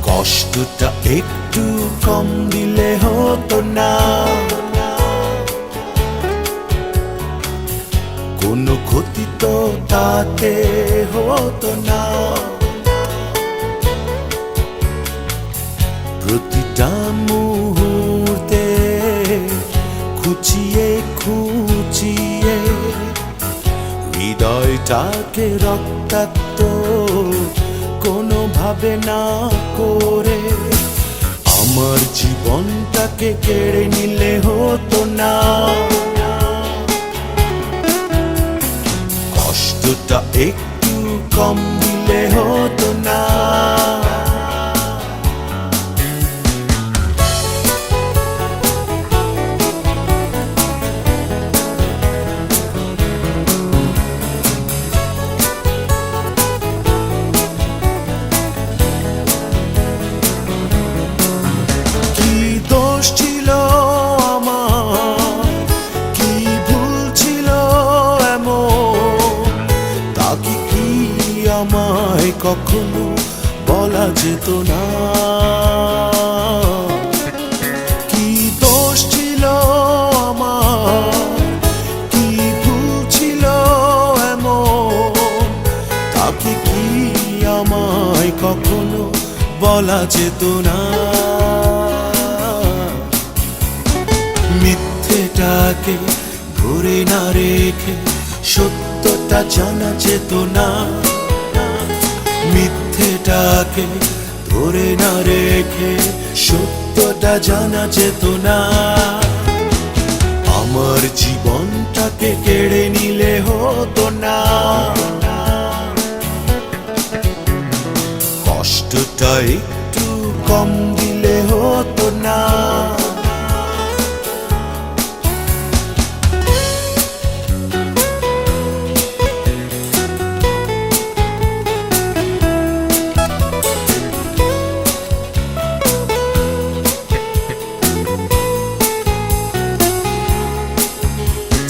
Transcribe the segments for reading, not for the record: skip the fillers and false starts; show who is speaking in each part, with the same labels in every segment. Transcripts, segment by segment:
Speaker 1: কষ্টটা একটু কম দিলে হতো না, কোনো ক্ষতি তো তাতে হতো না। প্রতিটা মুহূর্তে খুঁচিয়ে খুঁচিয়ে হৃদয়টাকে রক্তাক্ত কোনোভাবে না করে আমার জীবনটাকে কেড়ে নিলে হতো না। কষ্টটা একটু কম দিলে হতো না। আমায় কখনো বলা যেত না, কি দোষ ছিল আমার, কি ভুল ছিল এমন, তাকে কি আমায় কখনো বলা যেত না। মিথ্যেটাকে ধরে না রেখে সত্যটা জানা যেত না, মিথ্যেটাকে ধরে না রেখে সত্যটা জানা যেত না। আমার জীবনটাকে কেড়ে নিলে হতো না। কষ্টটা একটু কম দিলে হতো না।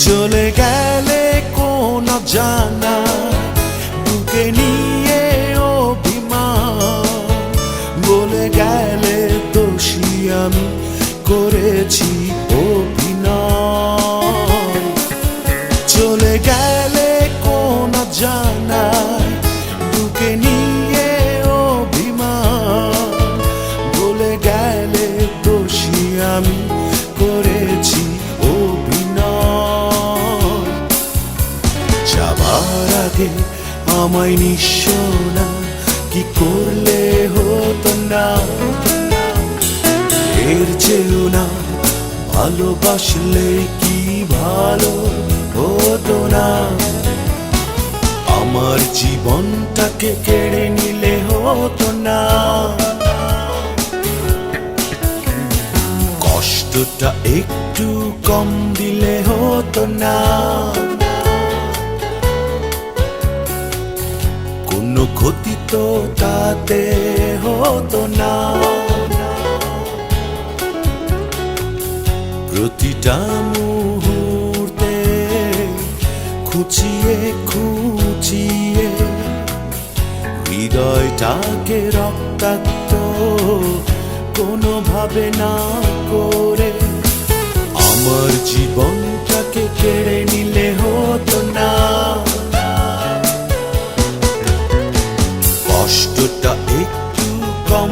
Speaker 1: চলে গেলে কোন জানা বুকে নিয়ে অভিমান, বলে গেলে দোষী আমি করেছি অভিনয়। চলে গেলে কোন জানা বুকে নিয়ে অভিমান, বলে গেলে দোষী আমি করেছি অভিনয়। যাবার আগে আমায় নিঃস্ব না কি করলে হতো না, এর চেয়েও না ভালোবাসলে কি ভালো হতো না। আমার জীবনটাকে কেড়ে নিলে হতো না। কষ্টটা একটু কম দিলে হতো না। কোনো ক্ষতি তো তাতে হতো না। প্রতিটা মুহূর্তে খুঁচিয়ে খুঁচিয়ে হৃদয়টাকে রক্তাক্ত কোনোভাবে না করে আমার জীবনটাকে কেড়ে নিলে হতো না। কষ্টটা একটু কম